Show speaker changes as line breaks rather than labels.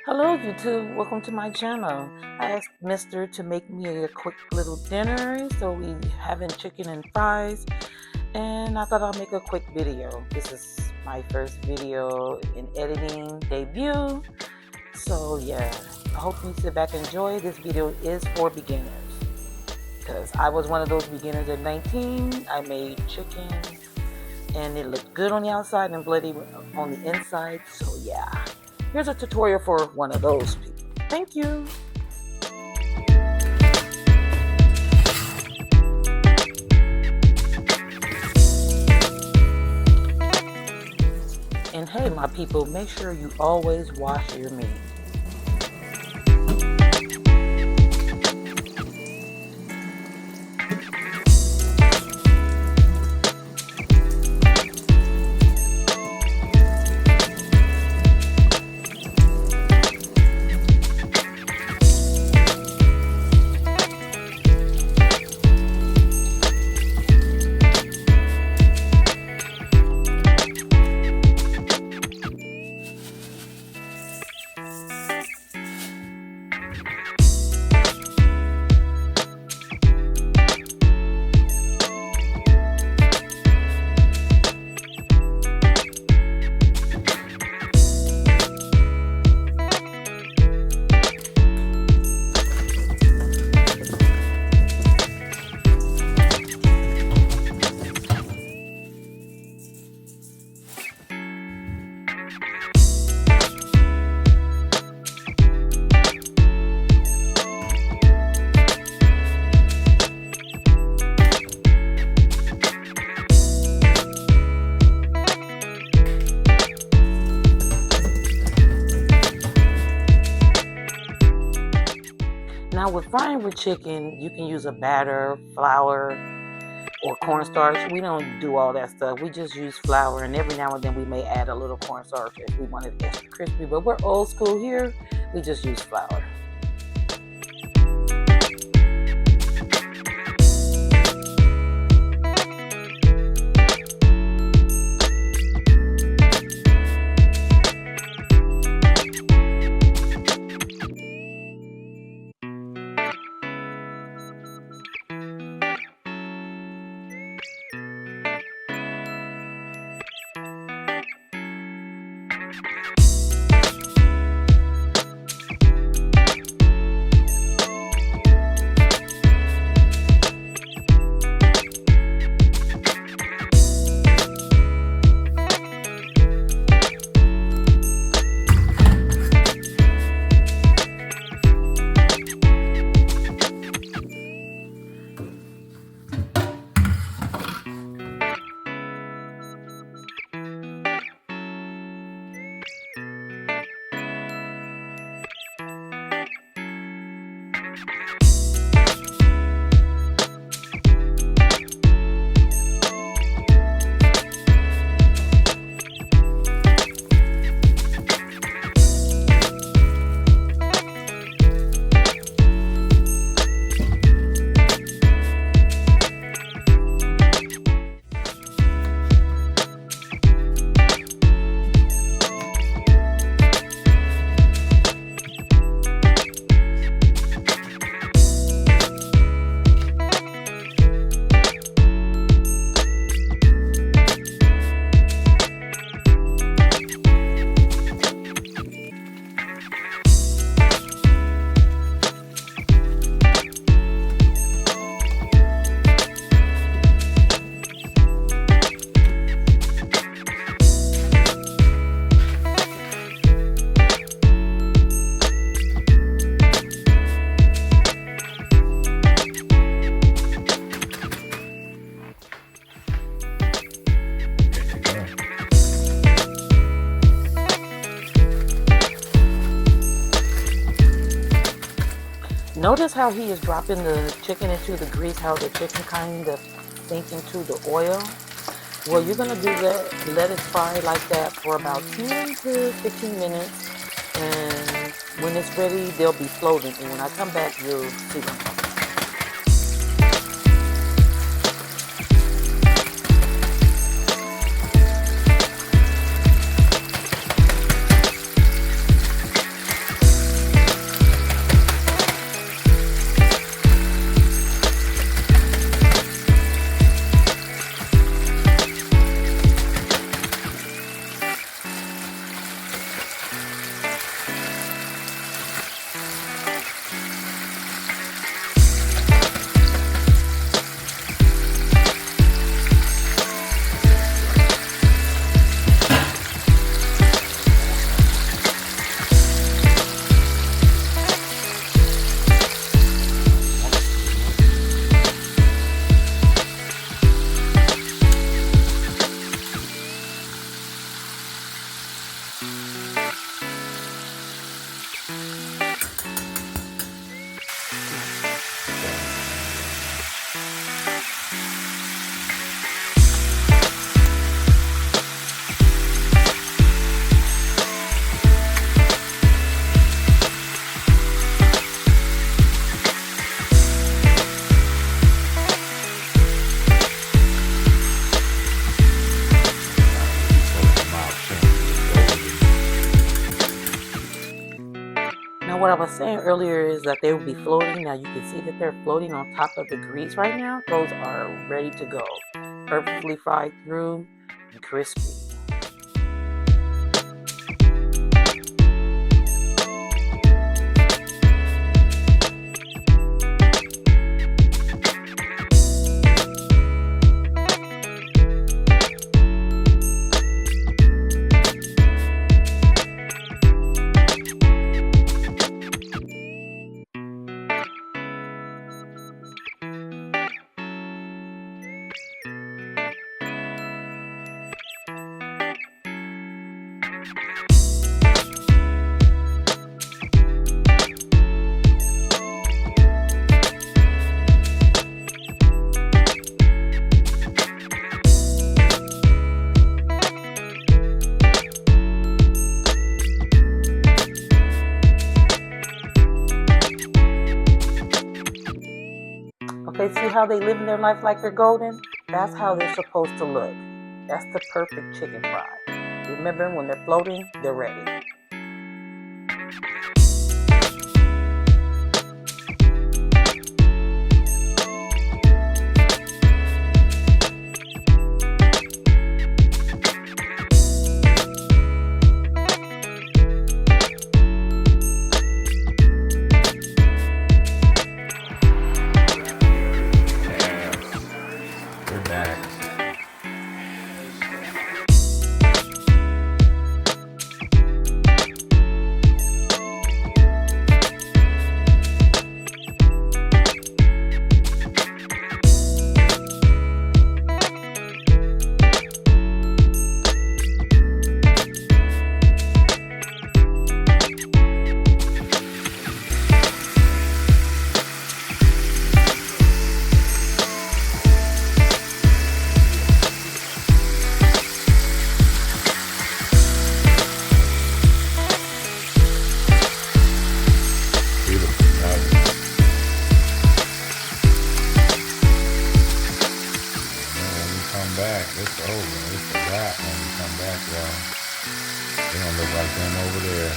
Hello YouTube, welcome to my channel. I asked Mister to make me a quick little dinner, so we having chicken and fries, and I thought I'll make a quick video. This is my first video in editing debut, so yeah, I hope you sit back and enjoy. This video is for beginners, because I was one of those beginners at 19. I made chicken, and it looked good on the outside and bloody on the inside, so yeah. Here's a tutorial for one of those people. Thank you. And hey, my people, make sure you always wash your meat. Now with frying with chicken, you can use a batter, flour, or cornstarch. We don't do all that stuff. We just use flour, and every now and then we may add a little cornstarch if we want it extra crispy, but we're old school here. We just use flour. Notice how he is dropping the chicken into the grease, how the chicken kind of sinks into the oil. Well, you're going to do that, let it fry like that for about 10 to 15 minutes. And when it's ready, they'll be floating. And when I come back, you'll see them. I was saying earlier is that they will be floating. Now you can see that they're floating on top of the grease right now. Those are ready to go. Perfectly fried through and crispy. Okay, see how they living their life like they're golden? That's how they're supposed to look. That's the perfect chicken fry. Remember, when they're floating, they're ready.
We're back. Beautiful nuggets. And when we come back, it's over. It's a wrap when we come back, y'all. They don't look like them over there.